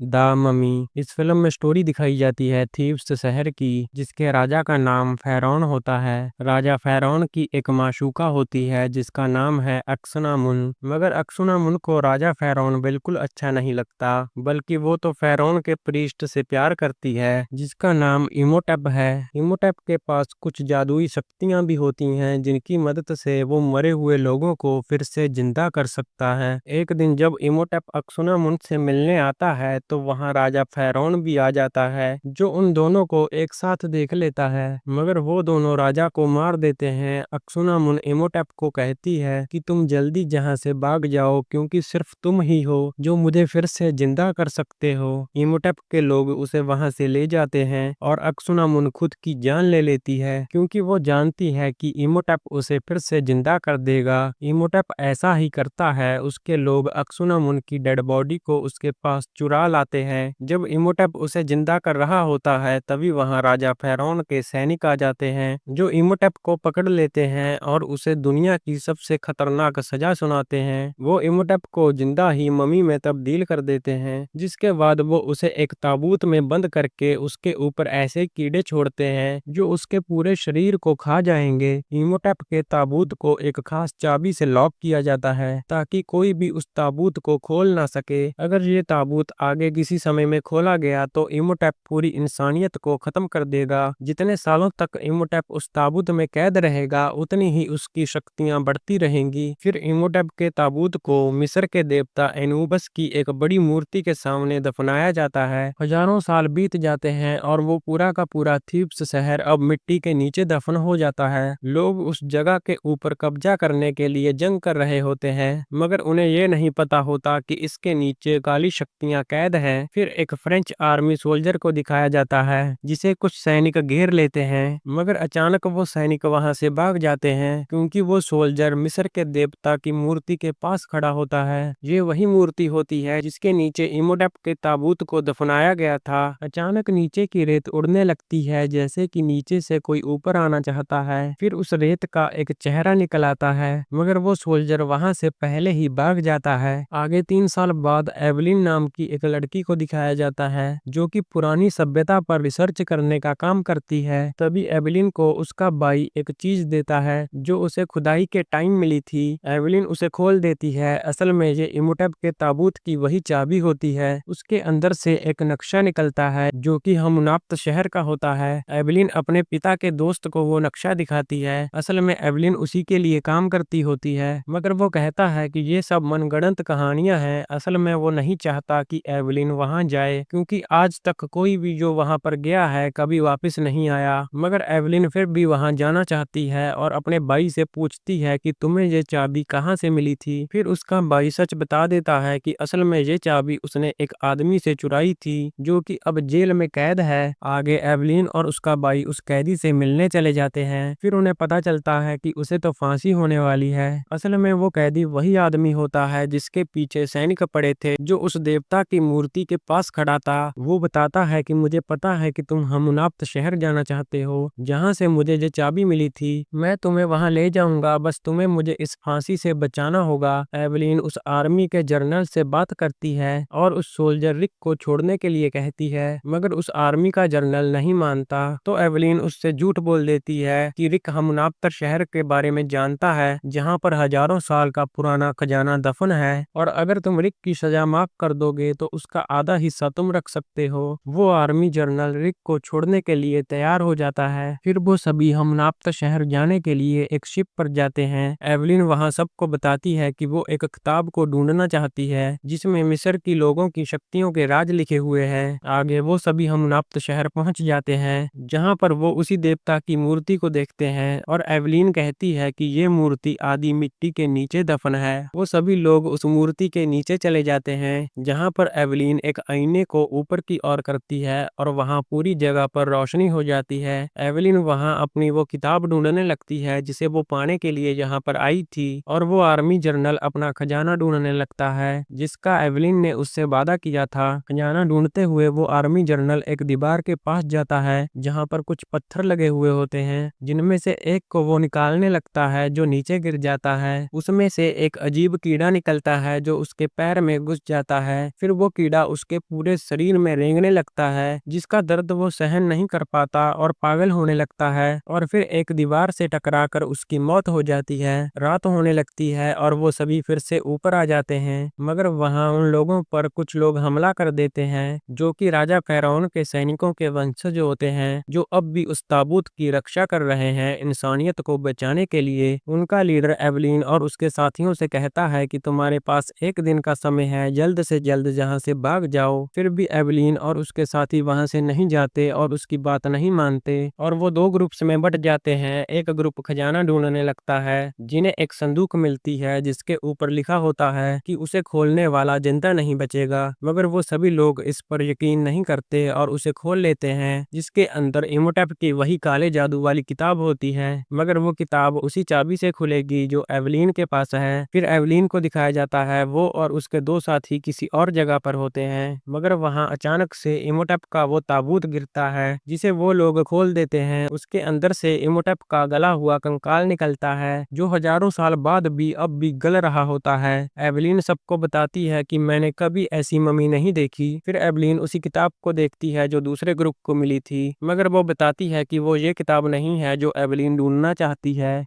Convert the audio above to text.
The mummy. इस film में story दिखाई जाती है थीव्स शहर की, जिसके राजा का नाम फ़िरौन होता है। राजा फ़िरौन की एक माशूका होती है जिसका नाम है अक्सुनामुन। मगर अक्सुनामुन को राजा फ़िरौन बिल्कुल अच्छा नहीं लगता, बल्कि वो तो फ़िरौन के प्रीस्ट से प्यार करती है जिसका नाम इमोटेप है। इमोटेप के पास कुछ जादुई शक्तियां भी होती हैं जिनकी मदद से वो मरे हुए लोगों को फिर से जिंदा कर सकता है। एक दिन जब इमोटेप अक्सुनामुन से मिलने आता है तो वहां राजा फ़िरौन भी आ जाता है, जो उन दोनों को एक साथ देख लेता है। मगर वो दोनों राजा को मार देते हैं। अक्सुनामुन इमोटेप को कहती है कि तुम जल्दी यहाँ से भाग जाओ, क्योंकि सिर्फ तुम ही हो जो मुझे फिर से जिंदा कर सकते हो। इमोटेप के लोग उसे वहां से ले जाते हैं और अक्सुनामुन खुद की जान ले लेती है, क्योंकि वो जानती है कि इमोटेप उसे फिर से जिंदा कर देगा। इमोटेप ऐसा ही करता है। उसके लोग अक्सुनामुन की डेड बॉडी को उसके पास चुरा लाते हैं। जब इमोटेप उसे जिंदा कर रहा होता है तभी वहां राजा फ़िरौन के सैनिक आ जाते हैं, जो इमोटेप को पकड़ लेते हैं और उसे दुनिया की सबसे खतरनाक सजा सुनाते हैं। वो इमोटेप को जिंदा ही मम्मी में तब्दील कर देते हैं, जिसके बाद वो उसे एक ताबूत में बंद करके उसके ऊपर ऐसे कीड़े छोड़ते हैं जो उसके पूरे शरीर को खा जाएंगे। इमोटेप के ताबूत को एक खास चाबी से लॉक किया जाता है ताकि कोई भी उस ताबूत को खोल ना सके। अगर ये ताबूत आगे किसी समय में खोला गया तो इमोटेप पूरी इंसानियत को खत्म कर देगा। जितने सालों तक इमोटेप उस ताबूत में कैद रहेगा उतनी ही उसकी शक्तियां बढ़ती रहेंगी। फिर इमोटेप के ताबूत को मिस्र के देवता एनूबस की एक बड़ी मूर्ति के सामने दफनाया जाता है। हजारों साल बीत जाते हैं और वो पूरा का पूरा थीब्स शहर अब मिट्टी के नीचे दफन हो जाता है। लोग उस जगह के ऊपर कब्जा करने के लिए जंग कर रहे होते हैं, मगर उन्हें ये नहीं पता होता कि इसके नीचे काली शक्तियां कैद हैं। फिर एक फ्रेंच आर्मी सोल्जर को दिखाया जाता है जिसे कुछ सैनिक घेर लेते हैं, मगर अचानक वो सैनिक वहां से भाग जाते हैं, क्योंकि वो सोल्जर मिस्र के देवता की मूर्ति के पास खड़ा होता है। ये वही मूर्ति होती है जिसके नीचे इमोटेप के ताबूत को दफनाया गया था। अचानक नीचे की रेत उड़ने लगती है, जैसे कि नीचे से कोई ऊपर आना चाहता है। फिर उस रेत का एक चेहरा निकल आता है, मगर वो सोल्जर वहां से पहले ही भाग जाता है। आगे 3 साल बाद एवलिन नाम की एक लड़की को दिखाया जाता है जो कि पुरानी सभ्यता पर रिसर्च करने का काम करती है। तभी एवलिन को उसका भाई एक चीज देता है जो उसे खुदाई के टाइम मिली थी। एवलिन उसे खोल देती है। असल में ये इमोटेप के ताबूत की वही चाबी होती है। उसके अंदर से एक नक्शा निकलता है जो कि हमनाप्त शहर का होता है। एवलिन अपने पिता के दोस्त को वो नक्शा दिखाती है। असल में एवलिन उसी के लिए काम करती होती है, मगर वो कहता है कि ये सब मनगढ़ंत कहानियां हैं। असल में वो नहीं चाहता कि एवलिन वहां जाए, क्योंकि आज तक कोई भी जो वहां पर गया है कभी वापस नहीं आया। मगर एवलिन फिर भी वहां जाना चाहती है और अपने भाई से पूछती है कि तुम्हें ये चाबी कहाँ से मिली थी। फिर उसका भाई सच बता देता है कि असल में ये चाबी उसने एक आदमी से चुराई थी जो कि अब जेल में कैद है। आगे एवलिन और उसका भाई उस कैदी से मिलने चले जाते हैं। फिर उन्हें पता चलता है कि उसे तो फांसी होने वाली है। असल में वो कैदी वही आदमी होता है जिसके पीछे सैनिक पड़े थे, जो उस देवता की मूर्ति के पास खड़ा था। वो बताता है कि मुझे पता है कि तुम हमनाप्त शहर जाना चाहते हो, जहाँ से मुझे ये चाबी मिली थी। मैं तुम्हें वहां ले जाऊंगा, बस तुम्हें मुझे इस फांसी से बचाना होगा। एवलिन उस आर्मी के जनरल से बात करती है और उस सोल्जर रिक को छोड़ने के लिए कहती है, मगर उस आर्मी का जनरल नहीं मानता। तो एवलिन उससे झूठ बोल देती है कि रिक हमनाप्त शहर के बारे में जानता है, जहाँ पर हजारों साल का पुराना खजाना दफन है, और अगर तुम रिक की सजा माफ कर दोगे तो उसका आधा हिस्सा तुम रख सकते हो। वो आर्मी जनरल रिक को छोड़ने के लिए तैयार हो जाता है। फिर वो सभी हमनाप्त शहर जाने के लिए एक शिप पर जाते हैं। एवलिन वहां सबको बताती है कि वो एक किताब को ढूंढना चाहती है जिसमें मिस्र की लोगों की शक्तियों के राज लिखे हुए हैं। आगे वो सभी हमनाप्त शहर पहुंच जाते हैं, जहां पर वो उसी देवता की मूर्ति को देखते हैं और एवलिन कहती है कि ये मूर्ति आदि मिट्टी के नीचे दफन है। वो सभी लोग उस मूर्ति के नीचे चले जाते हैं, जहां पर एवलिन एक आईने को ऊपर की ओर करती है और वहां पूरी जगह पर रोशनी हो जाती है। एवलिन वहां अपनी वो किताब ढूंढने लगती है जिसे वो पाने के लिए यहाँ पर आई थी, और वो आर्मी जनरल अपना खजाना ढूंढने लगता है जिसका एवलिन ने उससे वादा किया था। खजाना ढूंढते हुए वो आर्मी जनरल एक दीवार के पास जाता है जहाँ पर कुछ पत्थर लगे हुए होते हैं, जिनमें से एक को वो निकालने लगता है जो नीचे गिर जाता है। उसमें से एक अजीब कीड़ा निकलता है जो उसके पैर में घुस जाता है। फिर वो कीड़ा कीड़ा उसके पूरे शरीर में रेंगने लगता है, जिसका दर्द वो सहन नहीं कर पाता और पागल होने लगता है और फिर एक दीवार से टकराकर उसकी मौत हो जाती है। रात होने लगती है और वो सभी फिर से ऊपर आ जाते हैं, मगर वहां उन लोगों पर कुछ लोग हमला कर देते हैं जो कि राजा फ़िरौन के सैनिकों के वंशज होते हैं, जो अब भी उस ताबूत की रक्षा कर रहे हैं इंसानियत को बचाने के लिए। उनका लीडर एवलीन और उसके साथियों से कहता है कि तुम्हारे पास एक दिन का समय है, जल्द से जल्द यहाँ से भाग जाओ। फिर भी एवलीन और उसके साथी वहां से नहीं जाते और उसकी बात नहीं मानते और वो दो ग्रुप्स में बट जाते हैं। एक ग्रुप खजाना ढूंढने लगता है, जिन्हें एक संदूक मिलती है जिसके ऊपर लिखा होता है कि उसे खोलने वाला जिंदा नहीं बचेगा, मगर वो सभी लोग इस पर यकीन नहीं करते और उसे खोल लेते हैं, जिसके अंदर इमोटेप की वही काले जादू वाली किताब होती है, मगर वो किताब उसी चाबी से खुलेगी जो एवलीन के पास है। फिर एवलीन को दिखाया जाता है वो और उसके दो साथी किसी और जगह पर होते हैं, मगर वहां अचानक से इमोटेप का वो ताबूत गिरता है जिसे वो लोग खोल देते हैं। उसके अंदर से इमोटेप का गला हुआ कंकाल निकलता है जो हजारों साल बाद भी अब भी गल रहा होता है। एवलीन सबको बताती है कि मैंने कभी ऐसी मम्मी नहीं देखी। फिर एवलीन उसी किताब को देखती है जो दूसरे ग्रुप को मिली थी, मगर वो बताती है कि वो ये किताब नहीं है जो एवलीन ढूंढना चाहती है।